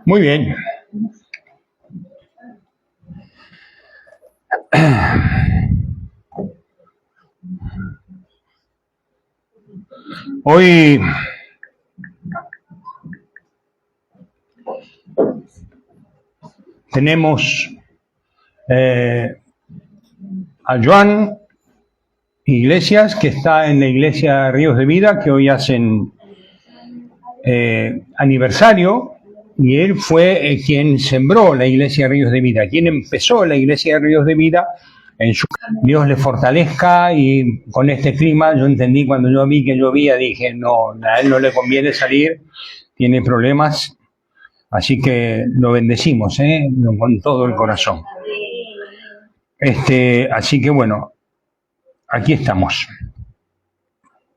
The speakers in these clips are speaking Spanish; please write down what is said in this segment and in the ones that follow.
Muy bien. Hoy tenemos a Joan Iglesias, que está en la iglesia Ríos de Vida, que hoy hacen aniversario, y él fue quien sembró la iglesia Ríos de Vida, quien empezó la iglesia Ríos de Vida. Dios le fortalezca, y con este clima, yo entendí cuando yo vi que llovía, dije, no, a él no le conviene salir, tiene problemas, así que lo bendecimos, con todo el corazón. Así que bueno, aquí estamos.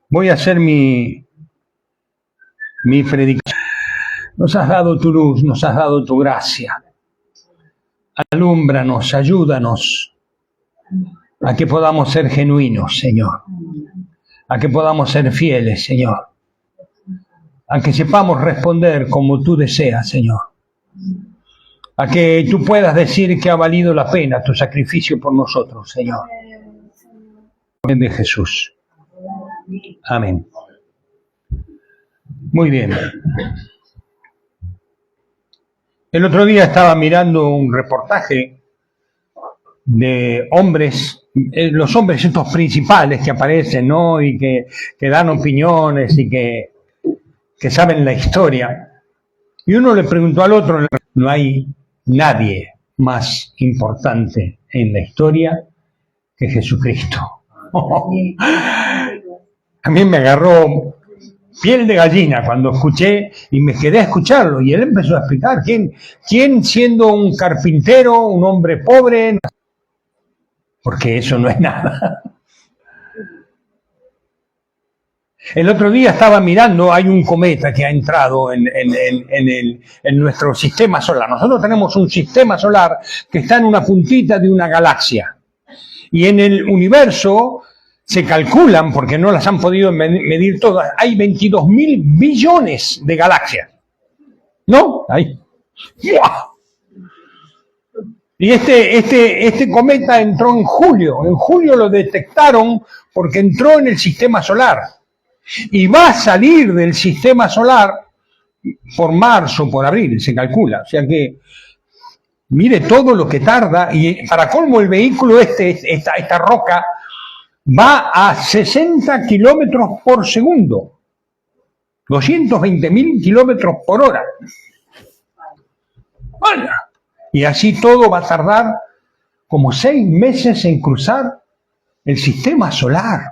Voy a hacer mi predicación. Nos has dado tu luz, nos has dado tu gracia. Alúmbranos, ayúdanos a que podamos ser genuinos, Señor. A que podamos ser fieles, Señor. A que sepamos responder como tú deseas, Señor. A que tú puedas decir que ha valido la pena tu sacrificio por nosotros, Señor. En nombre de Jesús. Amén. Muy bien. El otro día estaba mirando un reportaje de hombres, los hombres estos principales que aparecen, ¿no? Y que dan opiniones y que saben la historia. Y uno le preguntó al otro, no hay nadie más importante en la historia que Jesucristo. A mí me agarró piel de gallina cuando escuché, y me quedé a escucharlo, y él empezó a explicar quién siendo un carpintero, un hombre pobre, porque eso no es nada. El otro día estaba mirando, hay un cometa que ha entrado en nuestro sistema solar. Nosotros tenemos un sistema solar que está en una puntita de una galaxia, y en el universo se calculan, porque no las han podido medir todas, hay 22.000 billones de galaxias. ¿No? Ahí. Y este cometa entró en julio. En julio lo detectaron porque entró en el sistema solar. Y va a salir del sistema solar por marzo, por abril, se calcula. O sea que, mire todo lo que tarda. Y para colmo, el vehículo esta roca, va a 60 kilómetros por segundo, 220.000 kilómetros por hora. ¡Vaya! Y así todo va a tardar como 6 meses en cruzar el sistema solar.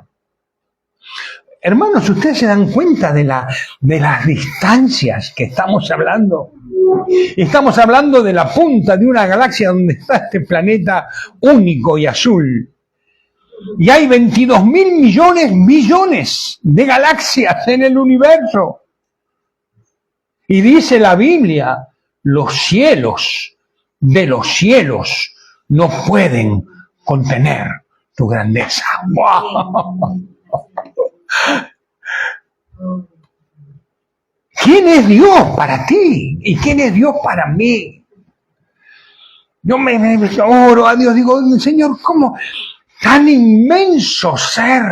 Hermanos, ¿ustedes se dan cuenta de las distancias que estamos hablando? Estamos hablando de la punta de una galaxia donde está este planeta único y azul. Y hay 22.000 millones de galaxias en el universo. Y dice la Biblia, los cielos de los cielos no pueden contener tu grandeza. ¡Wow! ¿Quién es Dios para ti? ¿Y quién es Dios para mí? Yo me oro a Dios, digo, Señor, ¿cómo? Tan inmenso ser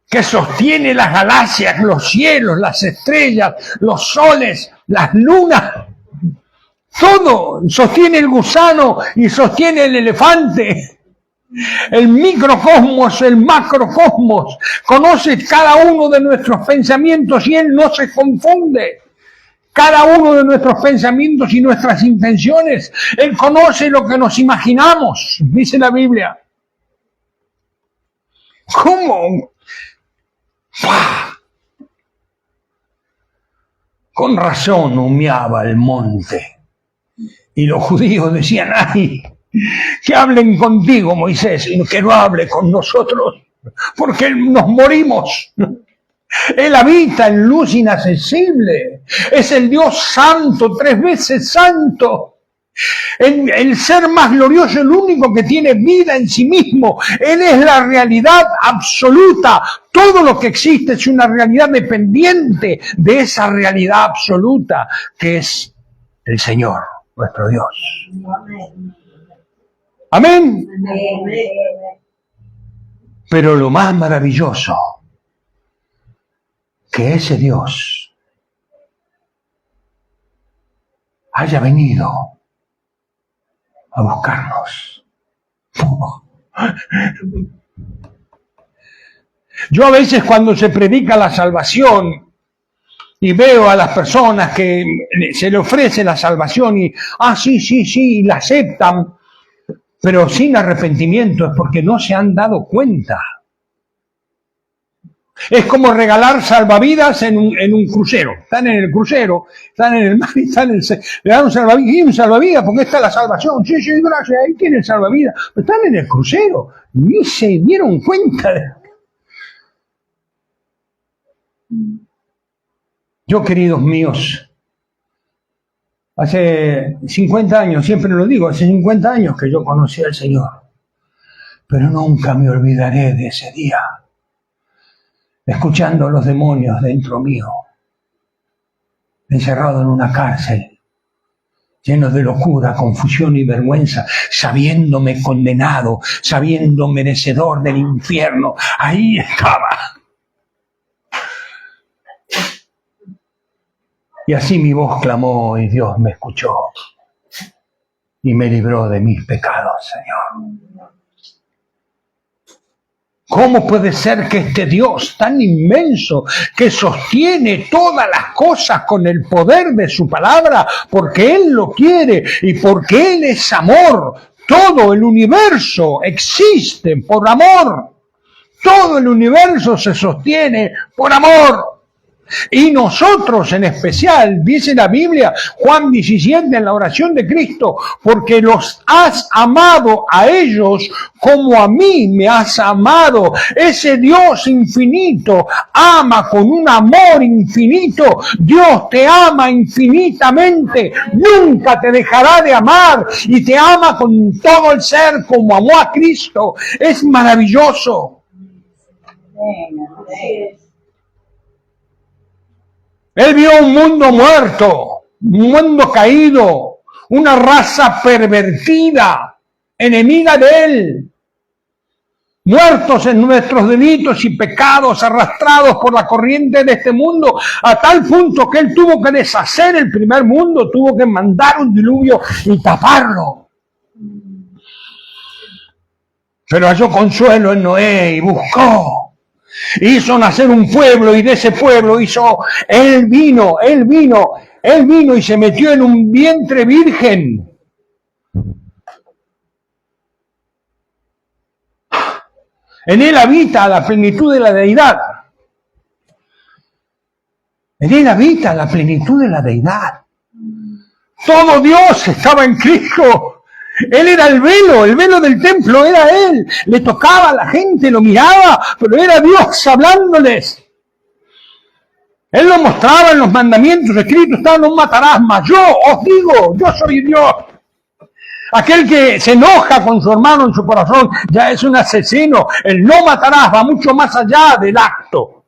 que sostiene las galaxias, los cielos, las estrellas, los soles, las lunas, todo, sostiene el gusano y sostiene el elefante, el microcosmos, el macrocosmos, conoce cada uno de nuestros pensamientos y Él no se confunde. Cada uno de nuestros pensamientos y nuestras intenciones. Él conoce lo que nos imaginamos, dice la Biblia. ¿Cómo? ¡Pah! Con razón humeaba el monte. Y los judíos decían, ¡ay! Que hablen contigo, Moisés, y que no hable con nosotros, porque nos morimos. Él habita en luz inaccesible. Es el Dios santo, 3 veces santo. El ser más glorioso, el único que tiene vida en sí mismo. Él es la realidad absoluta. Todo lo que existe es una realidad dependiente de esa realidad absoluta que es el Señor, nuestro Dios. Amén. Pero lo más maravilloso, que ese Dios haya venido a buscarnos. Yo a veces cuando se predica la salvación y veo a las personas que se le ofrece la salvación y, sí, la aceptan, pero sin arrepentimiento, es porque no se han dado cuenta. Es como regalar salvavidas en un crucero. Están en el crucero, están en el mar y le dan un salvavidas porque está la salvación. Sí, gracias, ahí tienen el salvavidas. Pero están en el crucero, ni se dieron cuenta de... Yo, queridos míos, hace 50 años, siempre lo digo, hace 50 años que yo conocí al Señor. Pero nunca me olvidaré de ese día, escuchando a los demonios dentro mío, encerrado en una cárcel, lleno de locura, confusión y vergüenza, sabiéndome condenado, sabiendo merecedor del infierno. Ahí estaba. Y así mi voz clamó y Dios me escuchó y me libró de mis pecados, Señor. ¿Cómo puede ser que este Dios tan inmenso, que sostiene todas las cosas con el poder de su palabra, porque Él lo quiere y porque Él es amor, todo el universo existe por amor, todo el universo se sostiene por amor? Y nosotros en especial, dice la Biblia, Juan 17, en la oración de Cristo, porque los has amado a ellos como a mí me has amado. Ese Dios infinito ama con un amor infinito. Dios te ama infinitamente, nunca te dejará de amar y te ama con todo el ser como amó a Cristo. Es maravilloso. Él vio un mundo muerto, un mundo caído, una raza pervertida, enemiga de Él, muertos en nuestros delitos y pecados, arrastrados por la corriente de este mundo, a tal punto que Él tuvo que deshacer el primer mundo, tuvo que mandar un diluvio y taparlo. Pero halló consuelo en Noé y buscó. Hizo nacer un pueblo y de ese pueblo Él vino y se metió en un vientre virgen. En Él habita la plenitud de la deidad. En Él habita la plenitud de la deidad. Todo Dios estaba en Cristo. Él era el velo del templo era Él. Le tocaba a la gente, lo miraba, pero era Dios hablándoles. Él lo mostraba en los mandamientos escritos, no matarás más. Yo os digo, yo soy Dios. Aquel que se enoja con su hermano en su corazón ya es un asesino. El no matarás va mucho más allá del acto.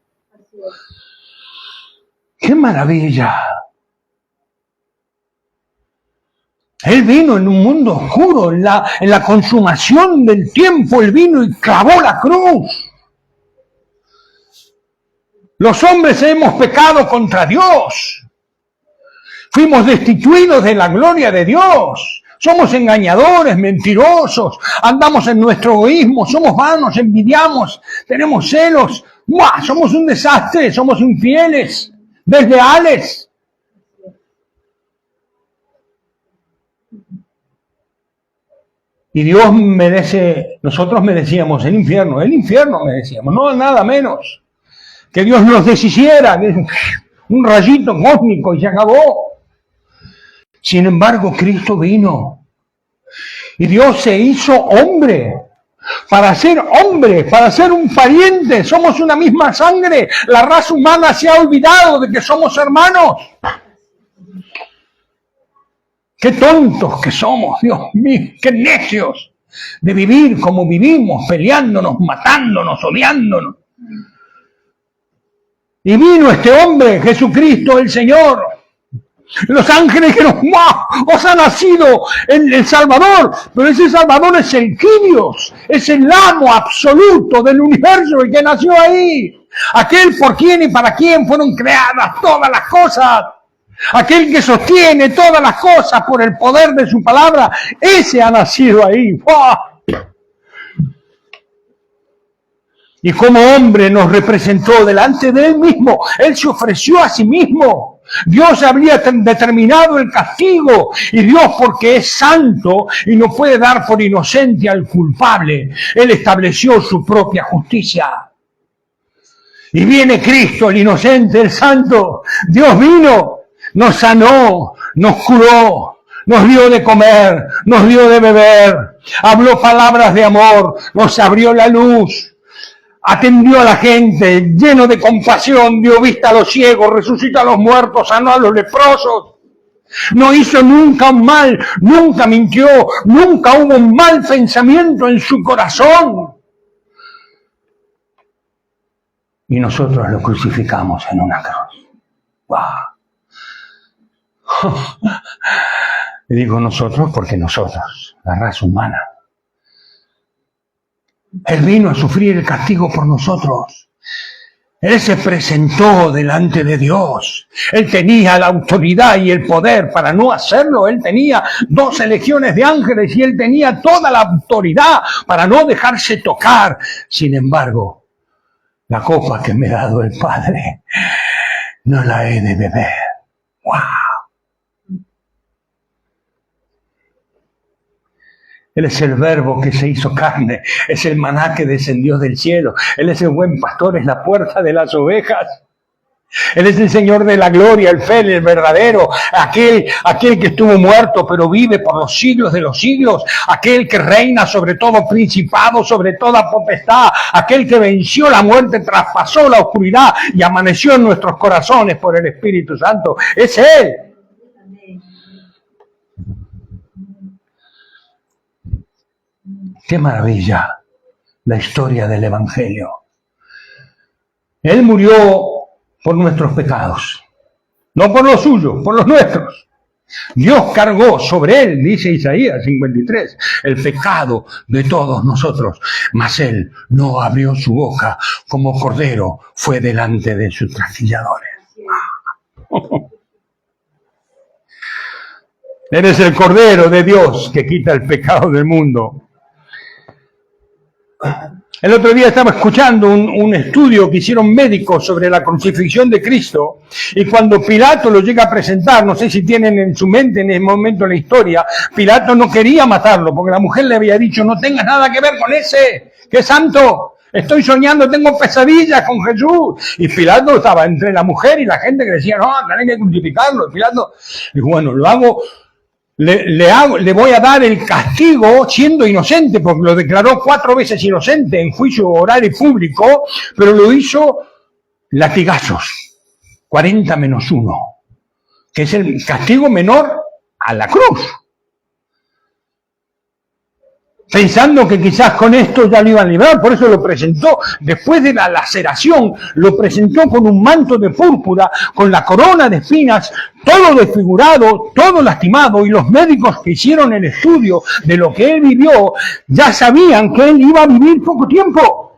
¡Qué maravilla! Él vino en un mundo oscuro, en la consumación del tiempo, Él vino y clavó la cruz. Los hombres hemos pecado contra Dios. Fuimos destituidos de la gloria de Dios. Somos engañadores, mentirosos, andamos en nuestro egoísmo, somos vanos, envidiamos, tenemos celos. ¡Buah! Somos un desastre, somos infieles, desleales. Y Dios nosotros merecíamos el infierno merecíamos, no nada menos. Que Dios nos deshiciera, un rayito cósmico y se acabó. Sin embargo, Cristo vino y Dios se hizo hombre para ser un pariente. Somos una misma sangre. La raza humana se ha olvidado de que somos hermanos. Qué tontos que somos, Dios mío, qué necios de vivir como vivimos, peleándonos, matándonos, odiándonos. Y vino este hombre, Jesucristo el Señor. Los ángeles que os ha nacido el Salvador, pero ese Salvador es el Kyrios, es el amo absoluto del universo, el que nació ahí. Aquel por quien y para quien fueron creadas todas las cosas. Aquel que sostiene todas las cosas por el poder de su palabra, ese ha nacido ahí. ¡Wow! Y como hombre nos representó delante de él mismo. Él se ofreció a sí mismo. Dios habría determinado el castigo. Y Dios, porque es santo y no puede dar por inocente al culpable, Él estableció su propia justicia. Y viene Cristo, el inocente, el santo. Dios vino, nos sanó, nos curó, nos dio de comer, nos dio de beber, habló palabras de amor, nos abrió la luz. Atendió a la gente, lleno de compasión, dio vista a los ciegos, resucitó a los muertos, sanó a los leprosos. No hizo nunca un mal, nunca mintió, nunca hubo un mal pensamiento en su corazón. Y nosotros lo crucificamos en una cruz. ¡Wow! Y digo nosotros porque nosotros, la raza humana. Él vino a sufrir el castigo por nosotros. Él se presentó delante de Dios. Él tenía la autoridad y el poder para no hacerlo. Él tenía 12 legiones de ángeles y él tenía toda la autoridad para no dejarse tocar. Sin embargo, la copa que me ha dado el Padre, no la he de beber. ¡Wow! Él es el verbo que se hizo carne, es el maná que descendió del cielo, Él es el buen pastor, es la puerta de las ovejas. Él es el Señor de la gloria, el fiel, el verdadero, aquel que estuvo muerto pero vive por los siglos de los siglos, aquel que reina sobre todo principado, sobre toda potestad, aquel que venció la muerte, traspasó la oscuridad y amaneció en nuestros corazones por el Espíritu Santo. Es Él. ¡Qué maravilla la historia del Evangelio! Él murió por nuestros pecados, no por los suyos, por los nuestros. Dios cargó sobre él, dice Isaías 53, el pecado de todos nosotros, mas él no abrió su boca, como cordero fue delante de sus trasquilladores. Eres el Cordero de Dios que quita el pecado del mundo. El otro día estaba escuchando un estudio que hicieron médicos sobre la crucifixión de Cristo, y cuando Pilato lo llega a presentar, no sé si tienen en su mente en ese momento la historia, Pilato no quería matarlo, porque la mujer le había dicho, no tengas nada que ver con ese, que es santo, estoy soñando, tengo pesadillas con Jesús. Y Pilato estaba entre la mujer y la gente que decía, no, tenés que crucificarlo. Y Pilato dijo, bueno, lo hago. Le voy a dar el castigo siendo inocente, porque lo declaró 4 veces inocente en juicio oral y público, pero lo hizo latigazos, 40 menos 1, que es el castigo menor a la cruz. Pensando que quizás con esto ya lo iban a librar, por eso lo presentó, después de la laceración, lo presentó con un manto de púrpura, con la corona de espinas, todo desfigurado, todo lastimado, y los médicos que hicieron el estudio de lo que él vivió, ya sabían que él iba a vivir poco tiempo.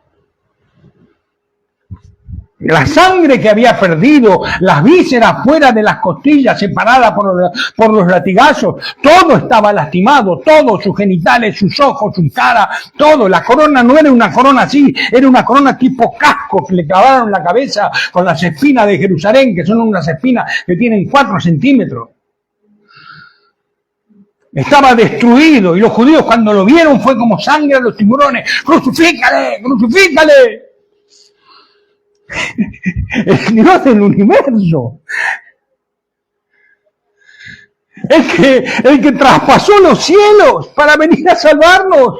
La sangre que había perdido, las vísceras fuera de las costillas, separadas por los latigazos, todo estaba lastimado, todo, sus genitales, sus ojos, su cara, todo. La corona no era una corona así, era una corona tipo casco que le clavaron la cabeza con las espinas de Jerusalén, que son unas espinas que tienen 4 centímetros. Estaba destruido, y los judíos cuando lo vieron fue como sangre a los tiburones. ¡Crucifícale! ¡Crucifícale! El Dios del universo, el que traspasó los cielos para venir a salvarnos,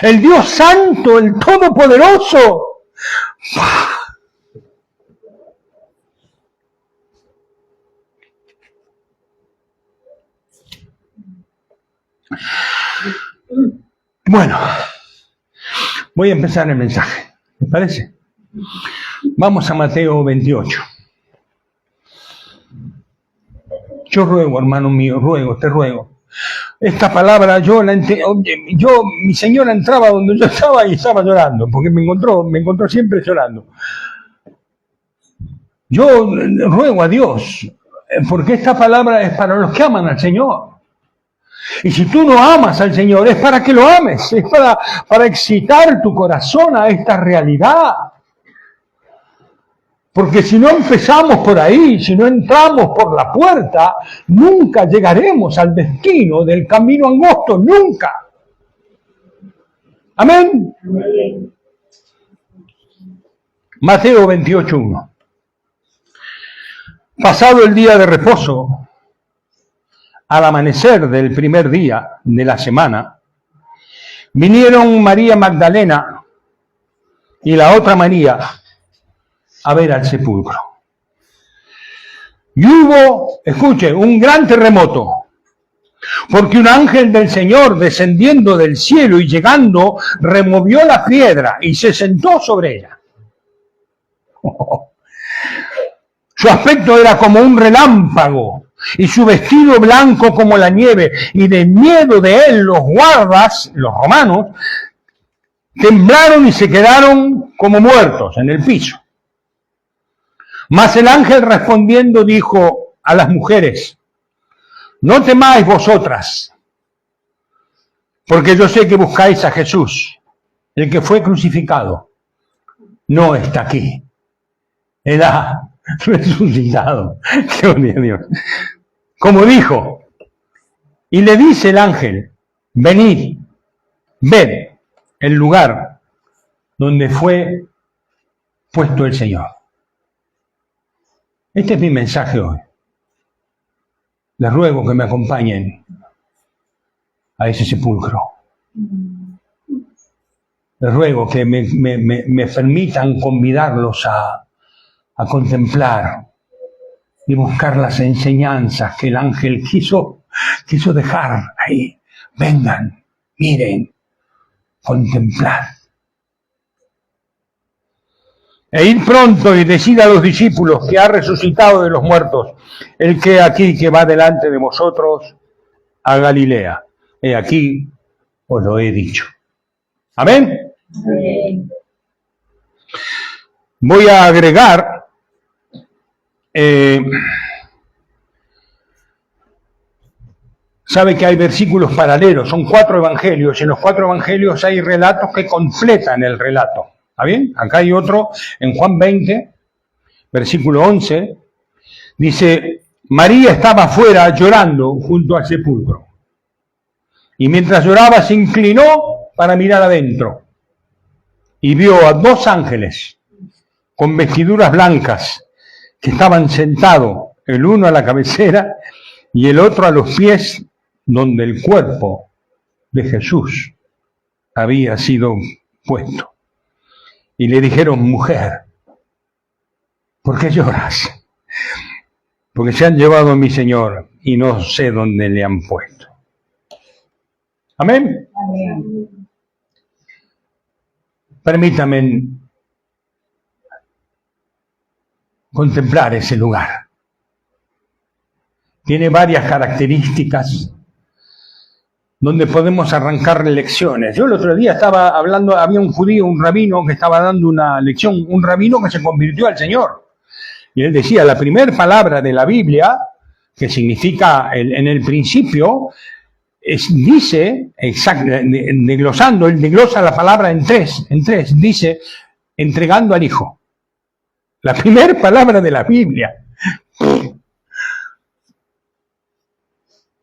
el Dios santo, el todopoderoso. Bueno, voy a empezar el mensaje. ¿Me parece? Vamos a Mateo 28. Yo ruego, hermano mío, te ruego. Esta palabra mi señora entraba donde yo estaba y estaba llorando, porque me encontró siempre llorando. Yo ruego a Dios, porque esta palabra es para los que aman al Señor. Y si tú no amas al Señor, es para que lo ames, es para excitar tu corazón a esta realidad. Porque si no empezamos por ahí, si no entramos por la puerta, nunca llegaremos al destino del camino angosto, nunca. Amén. Amén. Mateo 28:1. Pasado el día de reposo, al amanecer del primer día de la semana, vinieron María Magdalena y la otra María a ver al sepulcro. Y hubo, escuche, un gran terremoto, porque un ángel del Señor descendiendo del cielo y llegando, removió la piedra y se sentó sobre ella. Su aspecto era como un relámpago y su vestido blanco como la nieve, y de miedo de él los guardas, los romanos, temblaron y se quedaron como muertos en el piso. Mas el ángel respondiendo dijo a las mujeres: no temáis vosotras, porque yo sé que buscáis a Jesús, el que fue crucificado. No está aquí, él ha resucitado. ¡Qué gloria a Dios! Como dijo, y le dice el ángel: venid, ved el lugar donde fue puesto el Señor. Este es mi mensaje hoy. Les ruego que me acompañen a ese sepulcro. Les ruego que me permitan convidarlos a contemplar y buscar las enseñanzas que el ángel quiso dejar ahí. Vengan, miren, contemplar. E ir pronto y decid a los discípulos que ha resucitado de los muertos el que aquí que va delante de vosotros a Galilea. He aquí os lo he dicho. ¿Amén? Amén. Voy a agregar sabe que hay versículos paralelos, son 4 evangelios, y en los 4 evangelios hay relatos que completan el relato. ¿Está bien? Acá hay otro, en Juan 20, versículo 11, dice: María estaba afuera llorando junto al sepulcro. Y mientras lloraba se inclinó para mirar adentro. Y vio a 2 ángeles con vestiduras blancas que estaban sentados, el uno a la cabecera y el otro a los pies, donde el cuerpo de Jesús había sido puesto. Y le dijeron: mujer, ¿por qué lloras? Porque se han llevado a mi Señor y no sé dónde le han puesto. ¿Amén? Amén. Permítame contemplar ese lugar. Tiene varias características donde podemos arrancar lecciones. Yo el otro día estaba hablando, había un judío, un rabino que estaba dando una lección, un rabino que se convirtió al Señor. Y él decía, la primera palabra de la Biblia, que significa en el principio, dice, desglosando, él desglosa la palabra en tres, dice, entregando al Hijo. La primera palabra de la Biblia.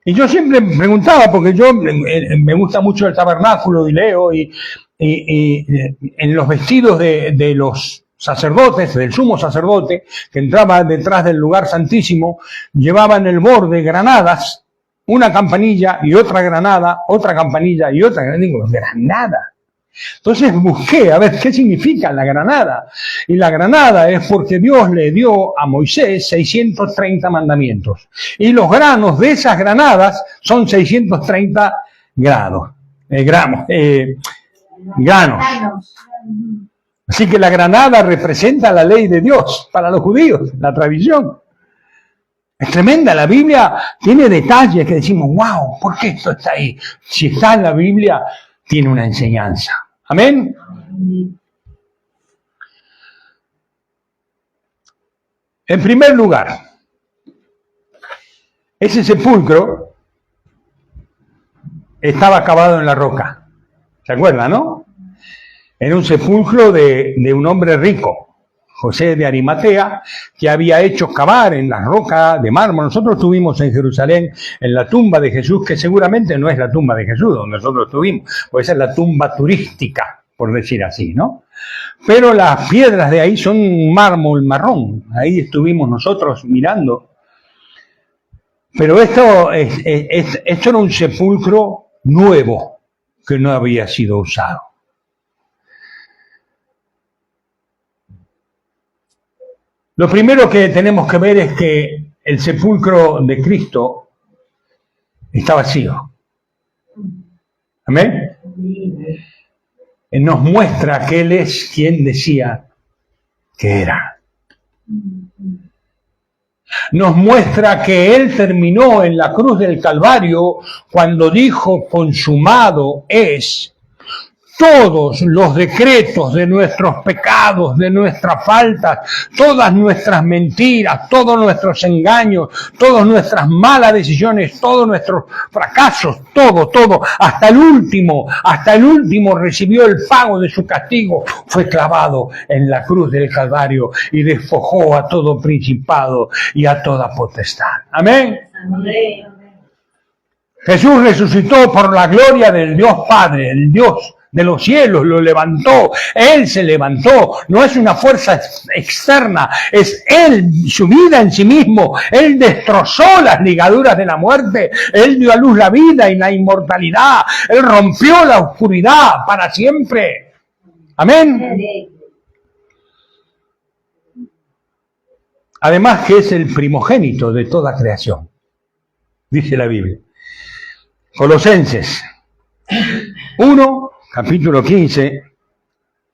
Y yo siempre me preguntaba, porque yo me gusta mucho el tabernáculo y leo, y en los vestidos de los sacerdotes, del sumo sacerdote, que entraba detrás del lugar santísimo, llevaban el borde granadas, una campanilla y otra granada, otra campanilla y otra granada. Digo, granada. Entonces busqué a ver qué significa la granada. Y la granada es porque Dios le dio a Moisés 630 mandamientos. Y los granos de esas granadas son 630 grados, granos. Así que la granada representa la ley de Dios para los judíos, la tradición. Es tremenda, la Biblia tiene detalles que decimos, wow, ¿por qué esto está ahí? Si está en la Biblia, tiene una enseñanza. Amén. En primer lugar, ese sepulcro estaba cavado en la roca. ¿Se acuerdan, no? Era un sepulcro de un hombre rico, José de Arimatea, que había hecho cavar en la roca de mármol. Nosotros estuvimos en Jerusalén, en la tumba de Jesús, que seguramente no es la tumba de Jesús donde nosotros estuvimos, pues esa es la tumba turística, por decir así, ¿no? Pero las piedras de ahí son mármol marrón. Ahí estuvimos nosotros mirando. Pero esto era un sepulcro nuevo, que no había sido usado. Lo primero que tenemos que ver es que el sepulcro de Cristo está vacío. ¿Amén? Nos muestra que Él es quien decía que era. Nos muestra que Él terminó en la cruz del Calvario cuando dijo, consumado es. Todos los decretos de nuestros pecados, de nuestras faltas, todas nuestras mentiras, todos nuestros engaños, todas nuestras malas decisiones, todos nuestros fracasos, todo, hasta el último recibió el pago de su castigo, fue clavado en la cruz del Calvario y despojó a todo principado y a toda potestad. Amén. Amén. Jesús resucitó por la gloria del Dios Padre, el Dios de los cielos lo levantó, Él se levantó, no es una fuerza externa, es Él, su vida en sí mismo, Él destrozó las ligaduras de la muerte, Él dio a luz la vida y la inmortalidad, Él rompió la oscuridad para siempre. Amén. Además que es el primogénito de toda creación, dice la Biblia. Colosenses 1, capítulo 15,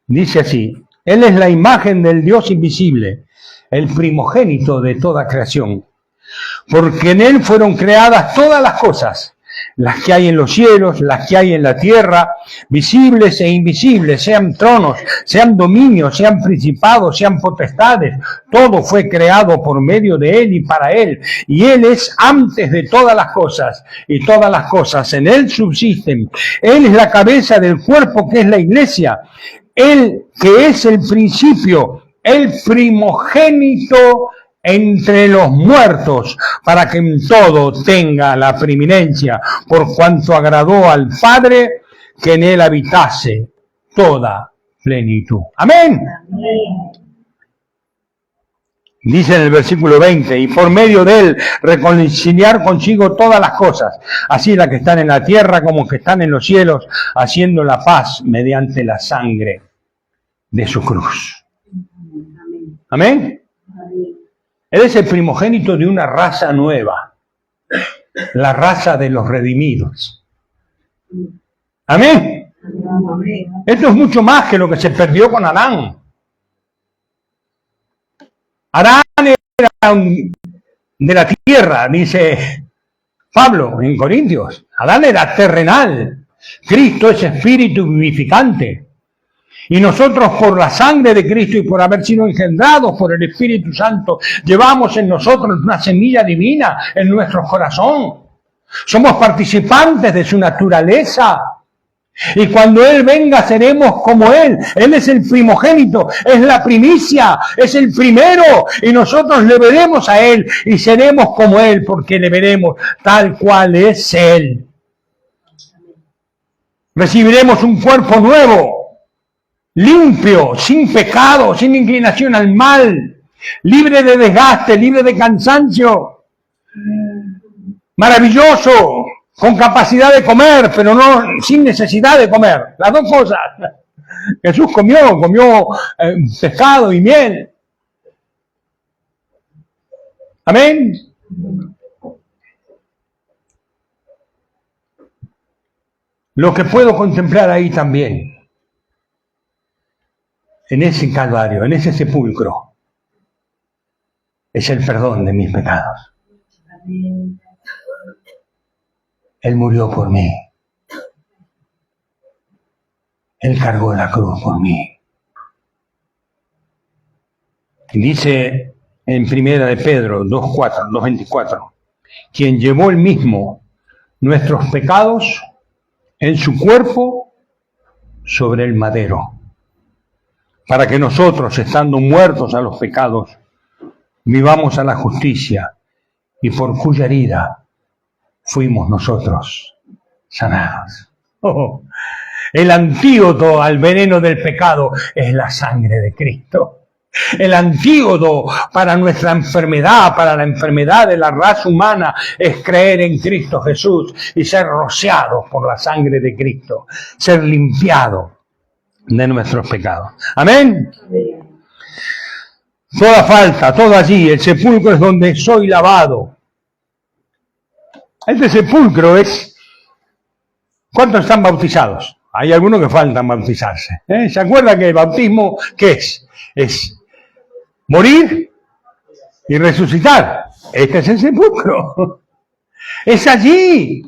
dice así, Él es la imagen del Dios invisible, el primogénito de toda creación, porque en Él fueron creadas todas las cosas, las que hay en los cielos, las que hay en la tierra, visibles e invisibles, sean tronos, sean dominios, sean principados, sean potestades, todo fue creado por medio de Él y para Él, y Él es antes de todas las cosas, y todas las cosas en Él subsisten. Él es la cabeza del cuerpo que es la iglesia, Él que es el principio, el primogénito entre los muertos, para que en todo tenga la preeminencia, por cuanto agradó al Padre que en Él habitase toda plenitud. Amén. Dice en el versículo 20, y por medio de Él reconciliar consigo todas las cosas, así las que están en la tierra como que están en los cielos, haciendo la paz mediante la sangre de su cruz. Amén. Él es el primogénito de una raza nueva, la raza de los redimidos. Amén. Esto es mucho más que lo que se perdió con Adán. Adán era de la tierra, dice Pablo en Corintios. Adán era terrenal. Cristo es espíritu vivificante. Y nosotros por la sangre de Cristo y por haber sido engendrados por el Espíritu Santo, llevamos en nosotros una semilla divina en nuestro corazón. Somos participantes de su naturaleza. Y cuando Él venga seremos como Él. Él es el primogénito, es la primicia, es el primero. Y nosotros le veremos a Él y seremos como Él porque le veremos tal cual es Él. Recibiremos un cuerpo nuevo, limpio, sin pecado, sin inclinación al mal, libre de desgaste, libre de cansancio, maravilloso, con capacidad de comer, pero no sin necesidad de comer. Las dos cosas. Jesús comió pescado y miel. Amén. Lo que puedo contemplar ahí también, en ese calvario, en ese sepulcro, es el perdón de mis pecados. Él murió por mí. Él cargó la cruz por mí. Y dice en Primera de Pedro 2:24, quien llevó él mismo nuestros pecados en su cuerpo sobre el madero, para que nosotros, estando muertos a los pecados, vivamos a la justicia, y por cuya herida fuimos nosotros sanados. Oh, el antídoto al veneno del pecado es la sangre de Cristo. El antídoto para nuestra enfermedad, para la enfermedad de la raza humana, es creer en Cristo Jesús y ser rociados por la sangre de Cristo, ser limpiados de nuestros pecados. Amén. Toda falta, todo allí, el sepulcro es donde soy lavado. Este sepulcro es... ¿Cuántos están bautizados? Hay algunos que faltan bautizarse. ¿Se acuerdan que el bautismo qué es? Es morir y resucitar. Este es el sepulcro. Es allí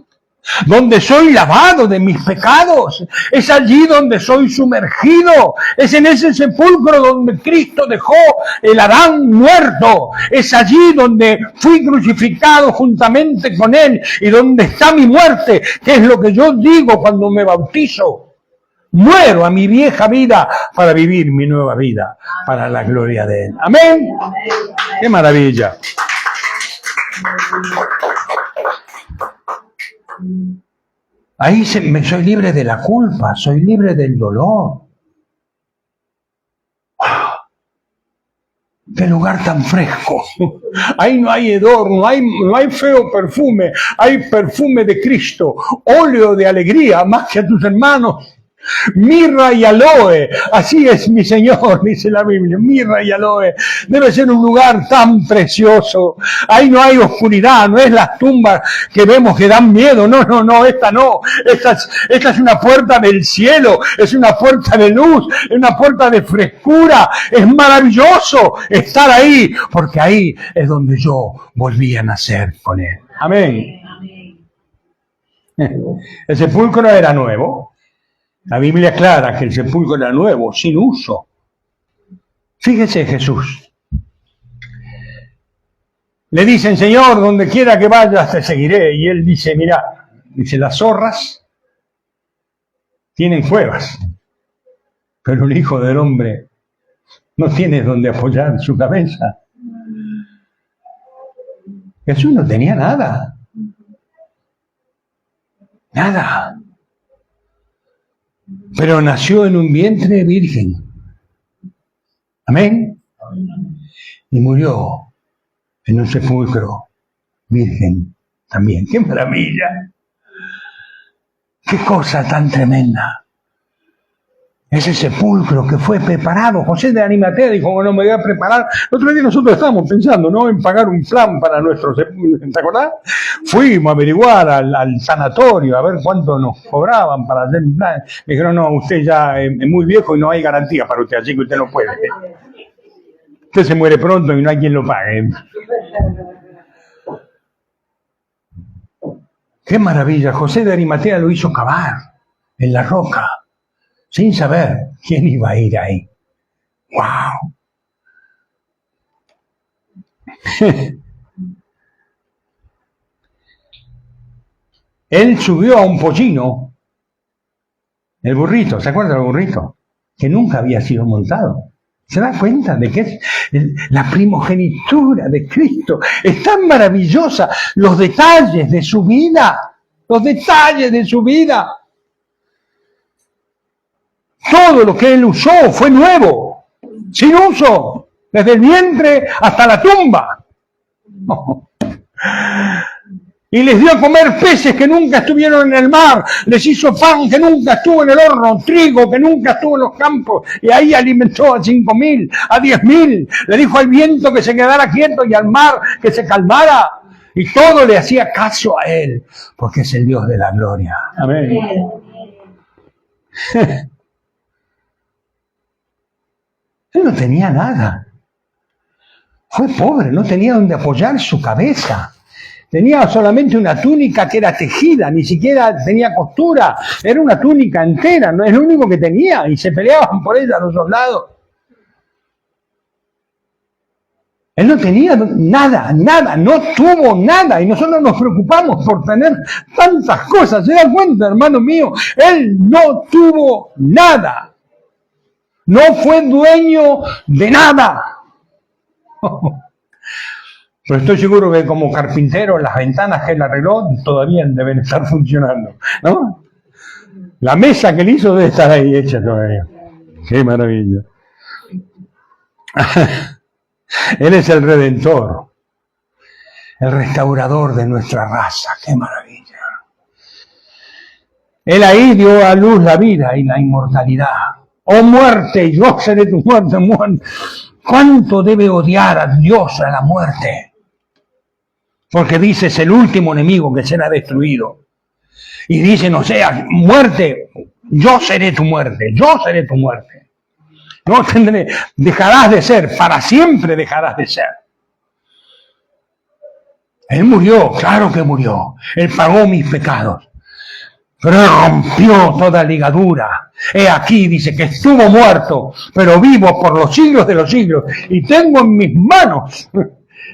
donde soy lavado de mis pecados. Es allí donde soy sumergido. Es en ese sepulcro donde Cristo dejó el Adán muerto. Es allí donde fui crucificado juntamente con Él y donde está mi muerte, que es lo que yo digo cuando me bautizo. Muero a mi vieja vida para vivir mi nueva vida, para la gloria de Él. Amén. ¡Qué maravilla! Ahí soy libre de la culpa, soy libre del dolor. ¡Qué lugar tan fresco! Ahí no hay hedor, no hay feo perfume, hay perfume de Cristo, óleo de alegría, más que a tus hermanos. Mirra y aloe, así es mi Señor, dice la Biblia, mirra y aloe. Debe ser un lugar tan precioso. Ahí no hay oscuridad, no es las tumbas que vemos que dan miedo, no, esta no. Esta es una puerta del cielo, es una puerta de luz, es una puerta de frescura. Es maravilloso estar ahí, porque ahí es donde yo volví a nacer con Él. Amén. El sepulcro era nuevo. La Biblia aclara que el sepulcro era nuevo, sin uso. Fíjese Jesús. Le dicen, Señor, donde quiera que vayas te seguiré. Y Él dice, mira, las zorras tienen cuevas, pero el Hijo del Hombre no tiene donde apoyar su cabeza. Jesús no tenía nada. Nada. Pero nació en un vientre virgen. Amén. Y murió en un sepulcro virgen también. ¡Qué maravilla! ¡Qué cosa tan tremenda! Ese sepulcro que fue preparado. José de Arimatea dijo, bueno, me voy a preparar. El otro día nosotros estábamos pensando, ¿no?, en pagar un plan para nuestro sepulcro. ¿Te acordás? Fuimos a averiguar al sanatorio, a ver cuánto nos cobraban para hacer un plan. Me dijeron, no, usted ya es muy viejo y no hay garantía para usted, así que usted no puede. Usted se muere pronto y no hay quien lo pague. ¡Qué maravilla! José de Arimatea lo hizo cavar en la roca, sin saber quién iba a ir ahí. ¡Wow! Él subió a un pollino, el burrito, ¿se acuerdan del burrito? Que nunca había sido montado. ¿Se da cuenta de que es la primogenitura de Cristo? Es tan maravillosa, los detalles de su vida, los detalles de su vida. Todo lo que Él usó fue nuevo, sin uso, desde el vientre hasta la tumba. Y les dio a comer peces que nunca estuvieron en el mar, les hizo pan que nunca estuvo en el horno, trigo que nunca estuvo en los campos, y ahí alimentó a 5.000, a 10.000. Le dijo al viento que se quedara quieto y al mar que se calmara, y todo le hacía caso a Él, porque es el Dios de la gloria. Amén. Él no tenía nada. Fue pobre, no tenía donde apoyar su cabeza. Tenía solamente una túnica que era tejida, ni siquiera tenía costura. Era una túnica entera, no es lo único que tenía. Y se peleaban por ella los soldados. Él no tenía nada, no tuvo nada. Y nosotros nos preocupamos por tener tantas cosas. ¿Se dan cuenta, hermano mío? Él no tuvo nada. No fue dueño de nada. Pero estoy seguro que como carpintero las ventanas que él arregló todavía deben estar funcionando, ¿no? La mesa que él hizo debe estar ahí hecha todavía. ¡Qué maravilla! Él es el Redentor, el restaurador de nuestra raza. ¡Qué maravilla! Él ahí dio a luz la vida y la inmortalidad. ¡Oh muerte! Yo seré tu muerte, muerte. ¿Cuánto debe odiar a Dios a la muerte? Porque dice, es el último enemigo que será destruido. Y dice, no sea, muerte, yo seré tu muerte, yo seré tu muerte. No tendré, dejarás de ser, para siempre dejarás de ser. Él murió, claro que murió. Él pagó mis pecados. Pero él rompió toda ligadura. He aquí, dice, que estuvo muerto, pero vivo por los siglos de los siglos. Y tengo en mis manos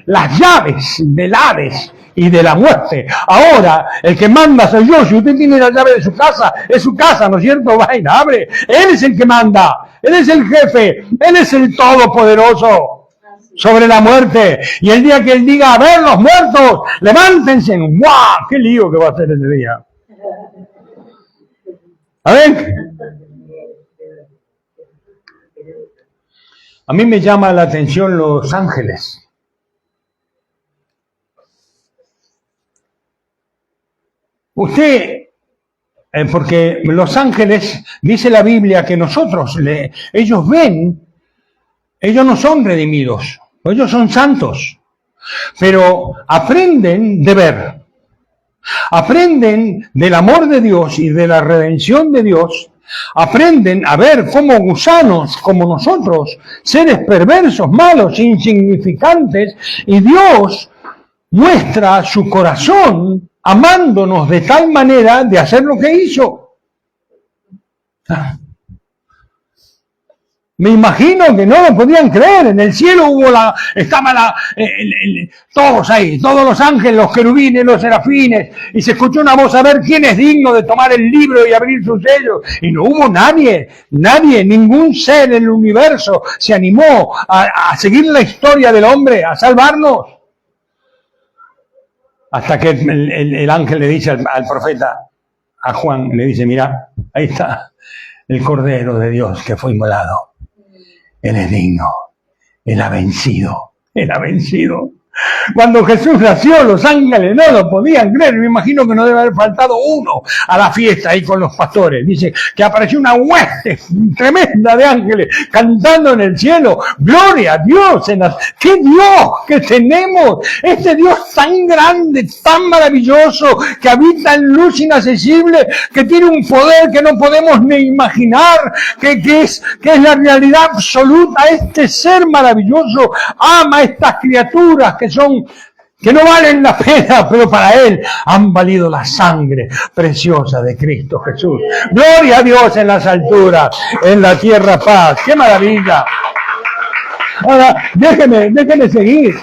las llaves del Hades y de la muerte. Ahora, el que manda soy yo. Si usted tiene la llave de su casa, es su casa, ¿no es cierto? Vaina, abre. Él es el que manda. Él es el jefe. Él es el todopoderoso sobre la muerte. Y el día que él diga, a ver, los muertos, levántense. ¡Guau! ¡Qué lío que va a ser ese día! A ver. A mí me llama la atención Los Ángeles. Usted, porque Los Ángeles, dice la Biblia que ellos ven, ellos no son redimidos, ellos son santos, pero aprenden de ver. Aprenden del amor de Dios y de la redención de Dios, aprenden a ver cómo gusanos como nosotros, seres perversos, malos, insignificantes, y Dios muestra su corazón amándonos de tal manera de hacer lo que hizo. Me imagino que no lo podían creer. En el cielo todos ahí, todos los ángeles, los querubines, los serafines, y se escuchó una voz, a ver quién es digno de tomar el libro y abrir sus sellos. Y no hubo nadie, ningún ser en el universo se animó a seguir la historia del hombre, a salvarnos. Hasta que el ángel le dice al profeta, a Juan, le dice, mira, ahí está el Cordero de Dios que fue inmolado. Él es digno, Él ha vencido, Él ha vencido. Cuando Jesús nació, los ángeles no lo podían creer. Me imagino que no debe haber faltado uno a la fiesta ahí con los pastores. Dice que apareció una hueste tremenda de ángeles cantando en el cielo. ¡Gloria a Dios! ¡Qué Dios que tenemos! Este Dios tan grande, tan maravilloso, que habita en luz inaccesible, que tiene un poder que no podemos ni imaginar, que es la realidad absoluta. Este ser maravilloso ama a estas criaturas que no valen la pena, pero para Él han valido la sangre preciosa de Cristo Jesús. Gloria a Dios en las alturas, en la tierra paz. ¡Qué maravilla! Ahora, déjeme seguir.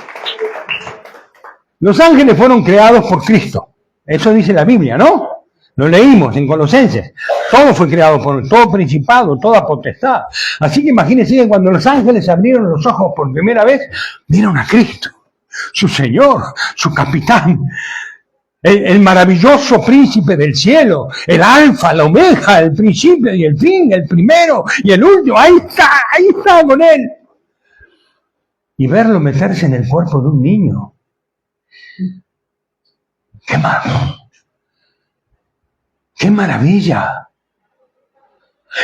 Los ángeles fueron creados por Cristo. Eso dice la Biblia, ¿no? Lo leímos en Colosenses. Todo fue creado por Él, todo principado, toda potestad. Así que imagínense que cuando los ángeles abrieron los ojos por primera vez, vieron a Cristo, su Señor, su capitán, el maravilloso príncipe del cielo, el alfa, la omega, el principio y el fin, el primero y el último. Ahí está con Él. Y verlo meterse en el cuerpo de un niño. ¡Qué maravilla!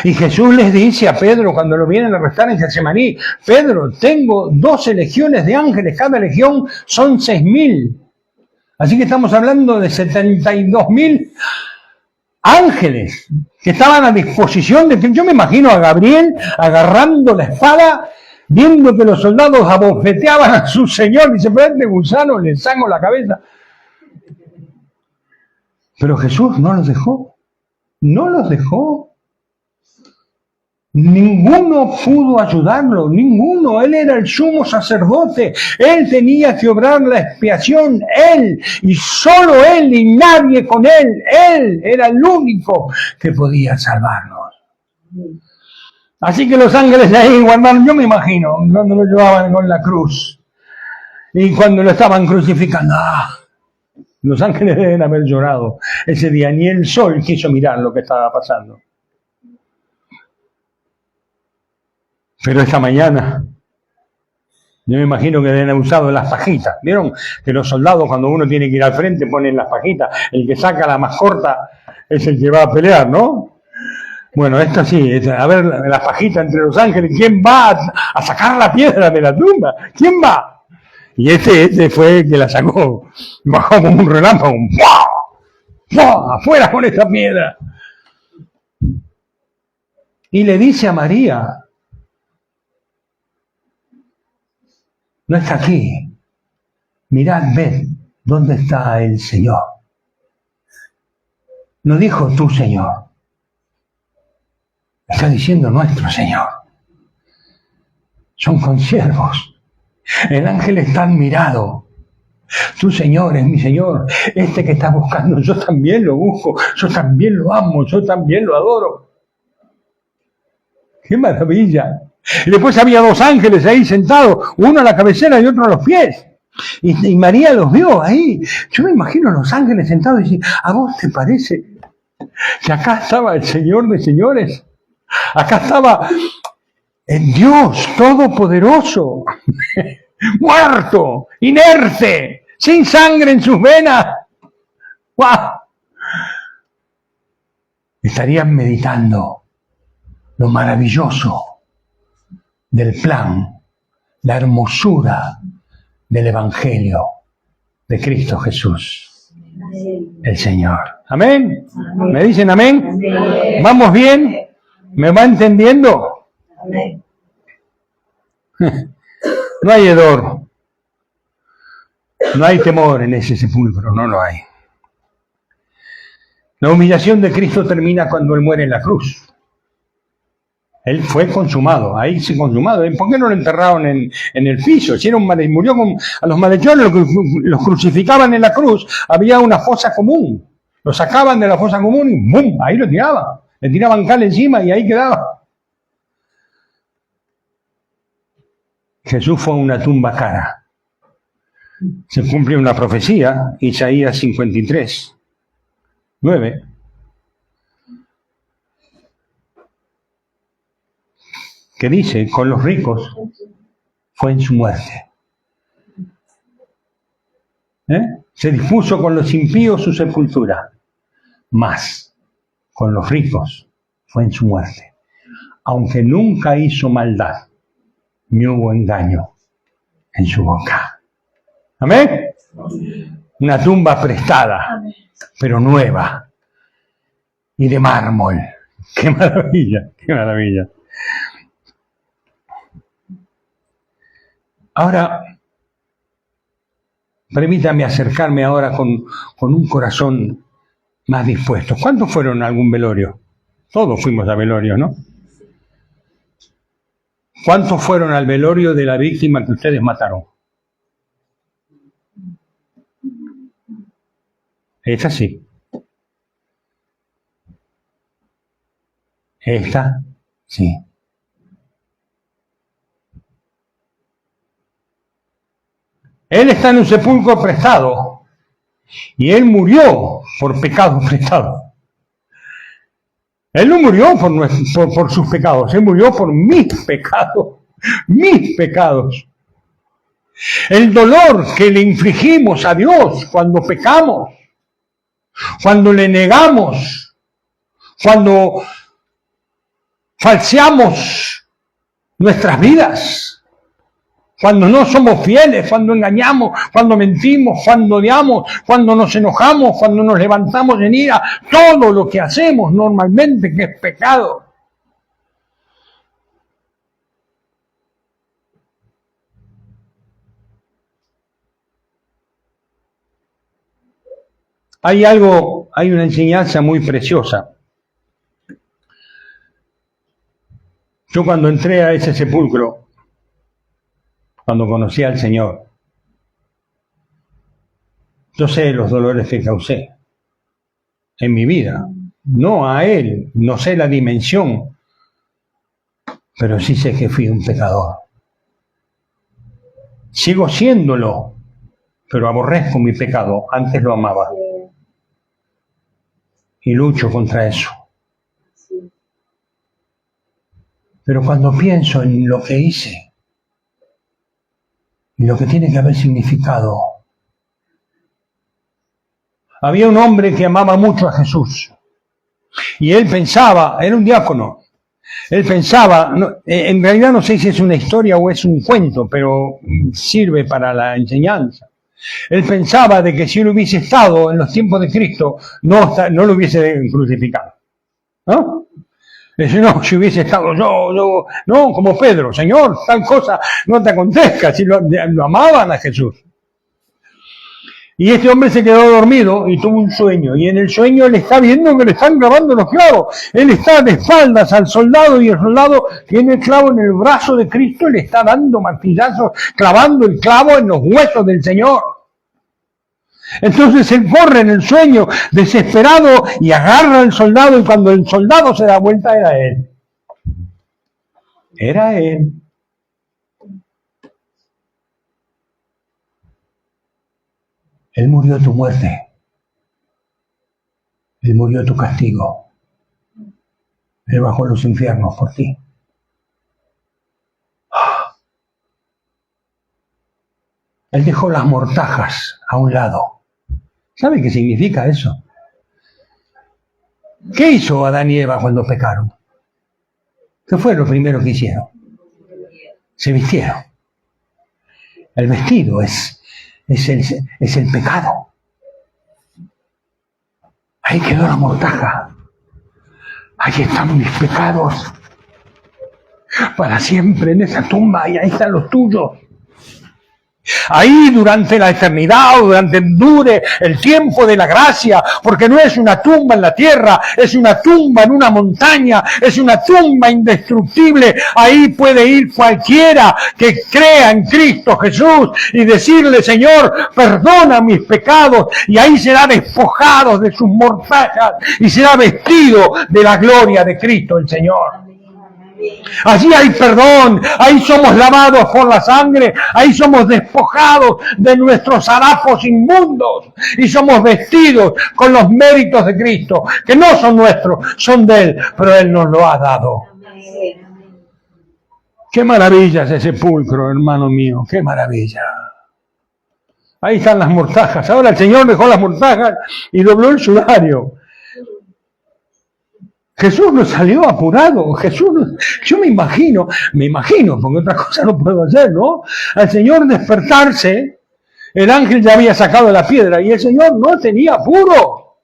Y Jesús les dice a Pedro cuando lo vienen a arrestar en Getsemaní, Pedro, tengo 12 legiones de ángeles, cada legión son 6.000. Así que estamos hablando de 72.000 ángeles que estaban a disposición de que yo me imagino a Gabriel agarrando la espada, viendo que los soldados abofeteaban a su señor, dice, pero este gusano le saco la cabeza. Pero Jesús no los dejó, no los dejó. Ninguno pudo ayudarlo, ninguno. Él era el sumo sacerdote, él tenía que obrar la expiación, él, y solo él, y nadie con él. Él era el único que podía salvarnos. Así que los ángeles ahí guardaron, yo me imagino, cuando lo llevaban con la cruz, y cuando lo estaban crucificando, los ángeles deben haber llorado ese día, ni el sol quiso mirar lo que estaba pasando. Pero esta mañana, yo me imagino que deben haber usado las pajitas. ¿Vieron que los soldados cuando uno tiene que ir al frente ponen las pajitas? El que saca la más corta es el que va a pelear, ¿no? Bueno, esto sí, a ver las pajitas entre los ángeles. ¿Quién va a sacar la piedra de la tumba? ¿Quién va? Y este fue el que la sacó. Bajó como un relámpago. ¡Buah! ¡Buah! ¡Afuera con esta piedra! Y le dice a María, no está aquí. Mirad, ved, ¿dónde está el Señor? No dijo tu Señor. Está diciendo nuestro Señor. Son consiervos. El ángel está admirado. Tu Señor es mi Señor. Este que está buscando, yo también lo busco. Yo también lo amo. Yo también lo adoro. ¡Qué maravilla! Y después había dos ángeles ahí sentados, uno a la cabecera y otro a los pies. Y María los vio ahí. Yo me imagino a los ángeles sentados y dicen, ¿a vos te parece que acá estaba el Señor de señores? Acá estaba el Dios Todopoderoso, muerto, inerte, sin sangre en sus venas. ¡Wow! Estarían meditando lo maravilloso del plan, la hermosura del Evangelio de Cristo Jesús, el Señor. ¿Amén? Amén. ¿Me dicen amén? Amén. ¿Vamos bien? ¿Me va entendiendo? Amén. No hay hedor, no hay temor en ese sepulcro, no lo hay. La humillación de Cristo termina cuando Él muere en la cruz. Él fue consumado, ahí se consumado. ¿Por qué no lo enterraron en el piso? Murió a los malhechores, los crucificaban en la cruz, había una fosa común. Lo sacaban de la fosa común y ¡bum! Ahí lo tiraban. Le tiraban cal encima y ahí quedaba. Jesús fue a una tumba cara. Se cumple una profecía, Isaías 53, 9. Que dice, con los ricos fue en su muerte. Se dispuso con los impíos su sepultura, mas con los ricos fue en su muerte. Aunque nunca hizo maldad, ni hubo engaño en su boca. ¿Amén? Una tumba prestada, pero nueva y de mármol. ¡Qué maravilla! ¡Qué maravilla! Ahora, permítame acercarme ahora con un corazón más dispuesto. ¿Cuántos fueron a algún velorio? Todos fuimos a velorio, ¿no? ¿Cuántos fueron al velorio de la víctima que ustedes mataron? Esta sí. Esta sí. Él está en un sepulcro prestado y él murió por pecado prestado. Él no murió por sus pecados, él murió por mis pecados, mis pecados. El dolor que le infligimos a Dios cuando pecamos, cuando le negamos, cuando falseamos nuestras vidas, cuando no somos fieles, cuando engañamos, cuando mentimos, cuando odiamos, cuando nos enojamos, cuando nos levantamos en ira, todo lo que hacemos normalmente que es pecado. Hay una enseñanza muy preciosa. Yo cuando entré a ese sepulcro, cuando conocí al Señor, yo sé los dolores que causé en mi vida, no a Él, no sé la dimensión, pero sí sé que fui un pecador. Sigo siéndolo, pero aborrezco mi pecado, antes lo amaba. Y lucho contra eso. Pero cuando pienso en lo que hice, y lo que tiene que haber significado, había un hombre que amaba mucho a Jesús, y él pensaba, era un diácono, él pensaba, en realidad no sé si es una historia o es un cuento, pero sirve para la enseñanza. Él pensaba de que si él hubiese estado en los tiempos de Cristo, no lo hubiese crucificado. ¿No? Dice, no, si hubiese estado yo, no, como Pedro, Señor, tal cosa no te acontezca, si lo amaban a Jesús. Y este hombre se quedó dormido y tuvo un sueño, y en el sueño él está viendo que le están clavando los clavos. Él está de espaldas al soldado y el soldado tiene el clavo en el brazo de Cristo y le está dando martillazos, clavando el clavo en los huesos del Señor. Entonces él corre en el sueño desesperado y agarra al soldado, y cuando el soldado se da vuelta era él. Era él. Él murió tu muerte. Él murió tu castigo. Él bajó los infiernos por ti. Él dejó las mortajas a un lado. ¿Sabe qué significa eso? ¿Qué hizo Adán y Eva cuando pecaron? ¿Qué fue lo primero que hicieron? Se vistieron. El vestido es el pecado. Ahí quedó la mortaja. Ahí están mis pecados. Para siempre en esa tumba, y ahí están los tuyos. Ahí durante la eternidad, o durante dure el tiempo de la gracia, porque no es una tumba en la tierra, es una tumba en una montaña, es una tumba indestructible. Ahí puede ir cualquiera que crea en Cristo Jesús y decirle, Señor, perdona mis pecados, y ahí será despojado de sus mortajas y será vestido de la gloria de Cristo el Señor. Allí hay perdón, ahí somos lavados por la sangre, ahí somos despojados de nuestros harapos inmundos y somos vestidos con los méritos de Cristo, que no son nuestros, son de Él, pero Él nos lo ha dado. Qué maravilla ese sepulcro, hermano mío, qué maravilla. Ahí están las mortajas. Ahora el Señor dejó las mortajas y dobló el sudario. Jesús no salió apurado. Yo me imagino, porque otra cosa no puedo hacer, ¿no? Al Señor despertarse, el ángel ya había sacado la piedra y el Señor no tenía apuro.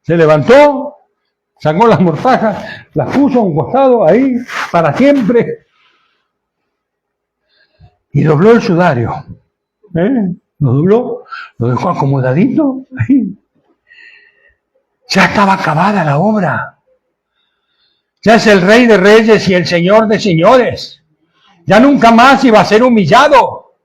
Se levantó, sacó las mortajas, las puso a un costado ahí para siempre y dobló el sudario. Lo dobló, lo dejó acomodadito ahí. Ya estaba acabada la obra. Ya es el Rey de Reyes y el Señor de Señores. Ya nunca más iba a ser humillado.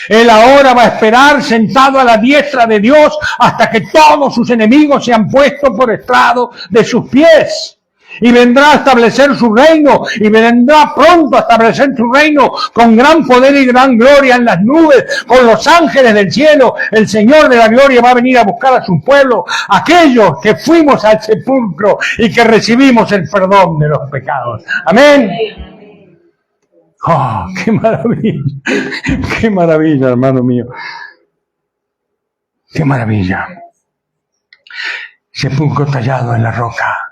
Él ahora va a esperar sentado a la diestra de Dios hasta que todos sus enemigos sean puestos por estrado de sus pies. Y vendrá a establecer su reino, y vendrá pronto a establecer su reino con gran poder y gran gloria en las nubes, con los ángeles del cielo. El Señor de la gloria va a venir a buscar a su pueblo, aquellos que fuimos al sepulcro y que recibimos el perdón de los pecados. Amén. ¡Oh, qué maravilla! ¡Qué maravilla, hermano mío! ¡Qué maravilla! Sepulcro tallado en la roca.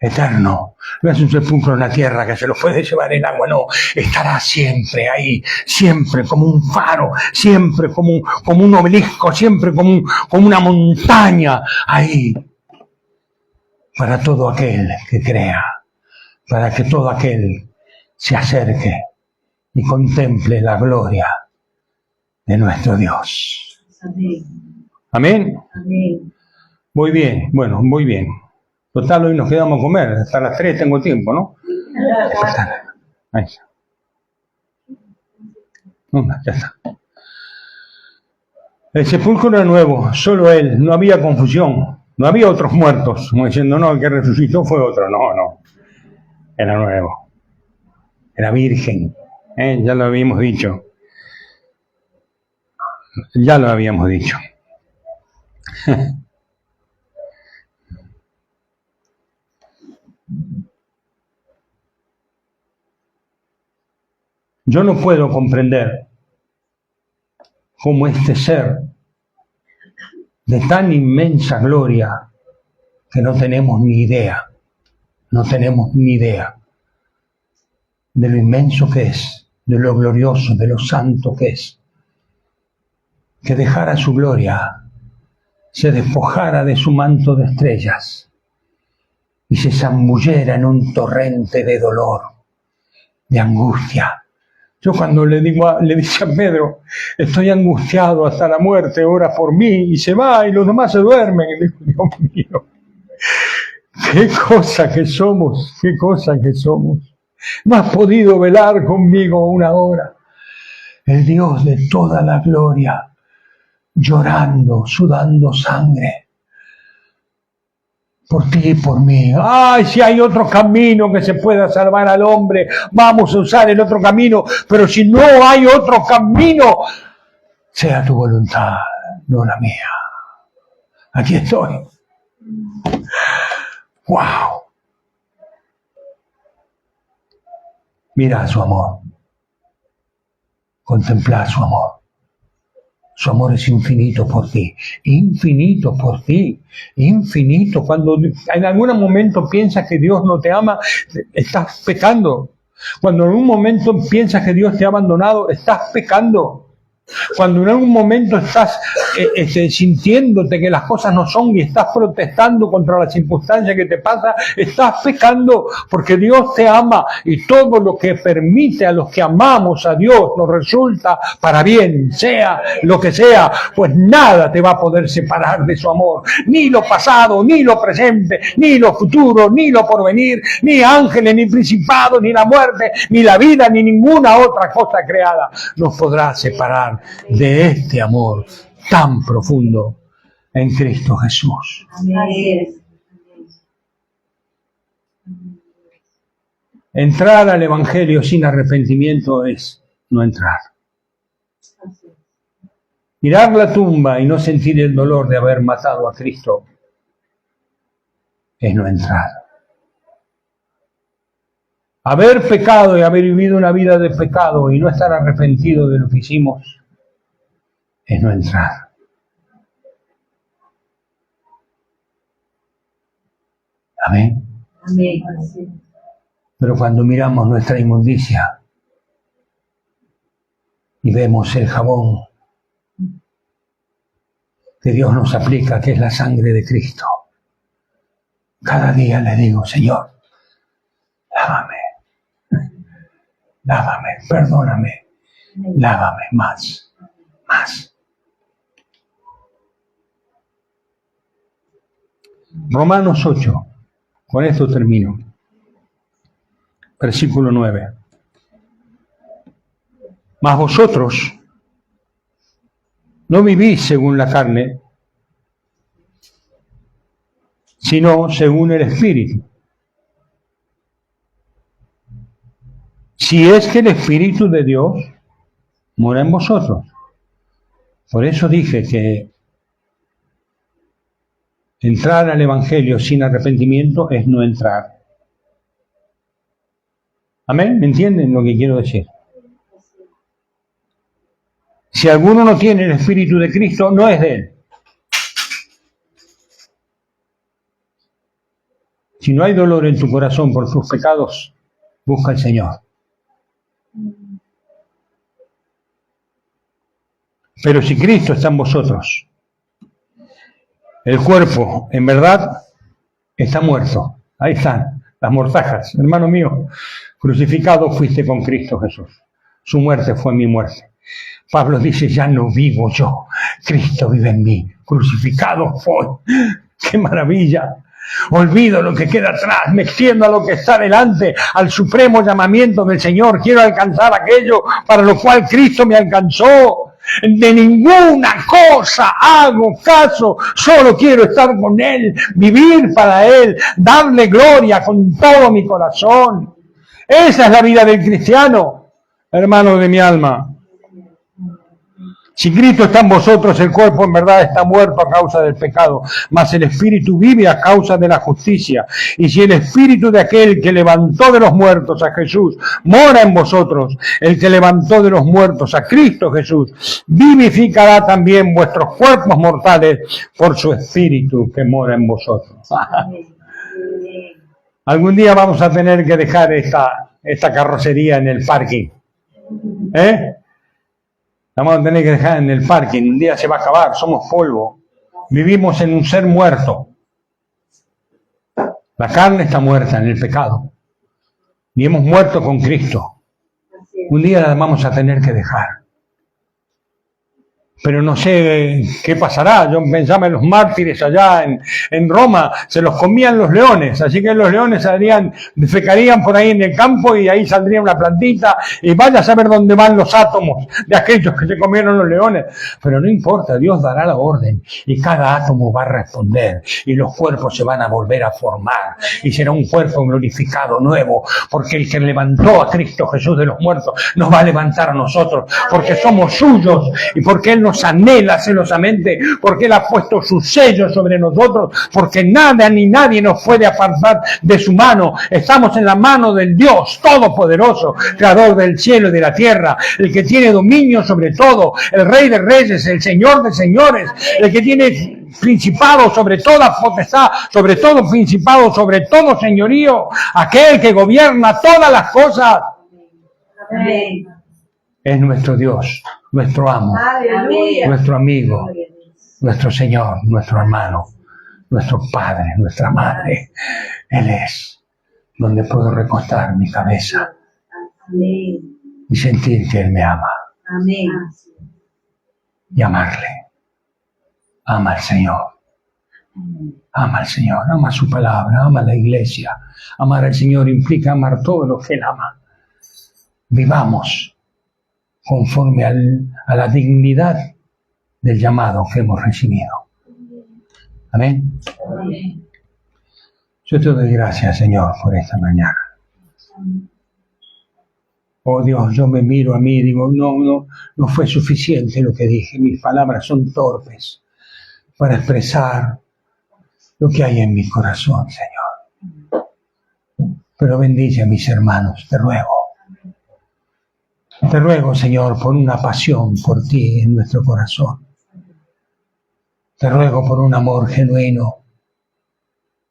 eterno. No es un sepulcro en la tierra que se lo puede llevar el agua, no. Estará siempre ahí, siempre como un faro, siempre como un obelisco, siempre como una montaña ahí. Para todo aquel que crea, para que todo aquel se acerque y contemple la gloria de nuestro Dios. Amén. Amén. Muy bien, bueno, muy bien. Total, hoy nos quedamos a comer, hasta las 3 tengo tiempo, ¿no? Ahí está. Ya está. El sepulcro era nuevo, solo él, no había confusión, no había otros muertos, como diciendo, no, el que resucitó fue otro, no, era nuevo, era virgen, ya lo habíamos dicho, Yo no puedo comprender cómo este ser de tan inmensa gloria que no tenemos ni idea de lo inmenso que es, de lo glorioso, de lo santo que es, que dejara su gloria, se despojara de su manto de estrellas y se zambullera en un torrente de dolor, de angustia. Yo cuando le dije a Pedro, estoy angustiado hasta la muerte, ora por mí, y se va, y los demás se duermen. Y digo, Dios mío, qué cosa que somos. No has podido velar conmigo una hora. El Dios de toda la gloria, llorando, sudando sangre, por ti y por mí. ¡Ay, si hay otro camino que se pueda salvar al hombre! Vamos a usar el otro camino, pero si no hay otro camino, sea tu voluntad, no la mía. Aquí estoy. ¡Wow! Mira su amor. Contempla su amor. Su amor es infinito por ti, infinito. Cuando en algún momento piensas que Dios no te ama, estás pecando. Cuando en algún momento piensas que Dios te ha abandonado, estás pecando. Cuando en algún momento estás sintiéndote que las cosas no son y estás protestando contra la circunstancia que te pasa, estás pecando, porque Dios te ama y todo lo que permite a los que amamos a Dios nos resulta para bien, sea lo que sea, pues nada te va a poder separar de su amor, ni lo pasado, ni lo presente, ni lo futuro, ni lo porvenir, ni ángeles, ni principados, ni la muerte, ni la vida, ni ninguna otra cosa creada nos podrá separar de este amor tan profundo en Cristo Jesús. Amén. Entrar al Evangelio sin arrepentimiento es no entrar. Mirar la tumba y no sentir el dolor de haber matado a Cristo es no entrar. Haber pecado y haber vivido una vida de pecado y no estar arrepentido de lo que hicimos es no entrar. Amén. Amén. Pero cuando miramos nuestra inmundicia y vemos el jabón que Dios nos aplica, que es la sangre de Cristo, cada día le digo, Señor, lávame, perdóname, lávame más. Romanos 8, con esto termino. Versículo 9. Mas vosotros no vivís según la carne, sino según el Espíritu. Si es que el Espíritu de Dios mora en vosotros. Por eso dije que entrar al Evangelio sin arrepentimiento es no entrar. ¿Amén? ¿Me entienden lo que quiero decir? Si alguno no tiene el Espíritu de Cristo, no es de él. Si no hay dolor en tu corazón por tus pecados, busca al Señor. Pero si Cristo está en vosotros, el cuerpo, en verdad, está muerto. Ahí están las mortajas. Hermano mío, crucificado fuiste con Cristo Jesús. Su muerte fue mi muerte. Pablo dice, ya no vivo yo, Cristo vive en mí. Crucificado fue. ¡Qué maravilla! Olvido lo que queda atrás, me extiendo a lo que está delante, al supremo llamamiento del Señor. Quiero alcanzar aquello para lo cual Cristo me alcanzó. De ninguna cosa hago caso, solo quiero estar con Él, vivir para Él, darle gloria con todo mi corazón. Esa es la vida del cristiano, hermano de mi alma. Si Cristo está en vosotros, el cuerpo en verdad está muerto a causa del pecado, mas el Espíritu vive a causa de la justicia. Y si el Espíritu de aquel que levantó de los muertos a Jesús mora en vosotros, el que levantó de los muertos a Cristo Jesús, vivificará también vuestros cuerpos mortales por su Espíritu que mora en vosotros. Algún día vamos a tener que dejar esta carrocería en el parking. Vamos a tener que dejar en el parking, un día se va a acabar, somos polvo. Vivimos en un ser muerto. La carne está muerta en el pecado. Y hemos muerto con Cristo. Un día la vamos a tener que dejar. Pero no sé qué pasará. Yo pensaba en los mártires allá en Roma, se los comían los leones, así que los leones defecarían por ahí en el campo y ahí saldría una plantita y vaya a saber dónde van los átomos de aquellos que se comieron los leones. Pero no importa, Dios dará la orden y cada átomo va a responder y los cuerpos se van a volver a formar y será un cuerpo glorificado nuevo, porque el que levantó a Cristo Jesús de los muertos nos va a levantar a nosotros, porque somos suyos y porque Él nos anhela celosamente, porque Él ha puesto su sello sobre nosotros, porque nada ni nadie nos puede apartar de su mano. Estamos en la mano del Dios Todopoderoso, Creador del cielo y de la tierra, el que tiene dominio sobre todo, el Rey de Reyes, el Señor de señores, el que tiene principado sobre toda potestad, sobre todo principado, sobre todo señorío, aquel que gobierna todas las cosas. Amén. Es nuestro Dios, nuestro amo, aleluya, nuestro amigo, nuestro Señor, nuestro hermano, nuestro Padre, nuestra Madre. Él es donde puedo recostar mi cabeza y sentir que Él me ama. Amén. Y amarle. Ama al Señor. Ama al Señor, ama su palabra, ama la iglesia. Amar al Señor implica amar todo lo que Él ama. Vivamos conforme a la dignidad del llamado que hemos recibido. Amén. Amén. Yo te doy gracias, Señor, por esta mañana. Oh Dios, yo me miro a mí y digo, no fue suficiente lo que dije. Mis palabras son torpes para expresar lo que hay en mi corazón, Señor. Pero bendice a mis hermanos, te ruego. Te ruego, Señor, por una pasión por ti en nuestro corazón. Te ruego por un amor genuino.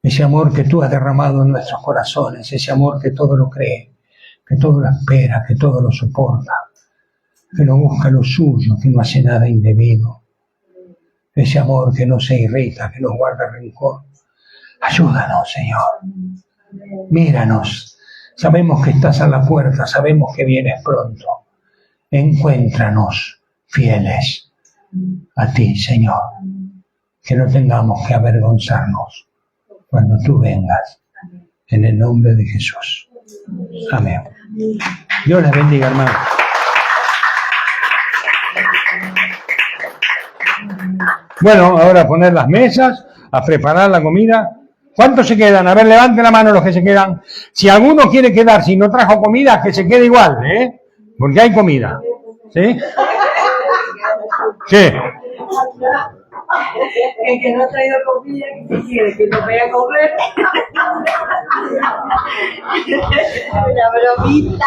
Ese amor que tú has derramado en nuestros corazones. Ese amor que todo lo cree, que todo lo espera, que todo lo soporta. Que no busca lo suyo, que no hace nada indebido. Ese amor que no se irrita, que no guarda rencor. Ayúdanos, Señor. Míranos. Sabemos que estás a la puerta, sabemos que vienes pronto. Encuéntranos fieles a ti, Señor. Que no tengamos que avergonzarnos cuando tú vengas. En el nombre de Jesús. Amén. Dios les bendiga, hermanos. Bueno, ahora a poner las mesas, a preparar la comida. ¿Cuántos se quedan? A ver, levanten la mano los que se quedan. Si alguno quiere quedar, si no trajo comida, que se quede igual, porque hay comida. ¿Sí? ¿Qué? El que no ha traído comida, ¿qué quiere? Que no vaya a comer. Una bromita,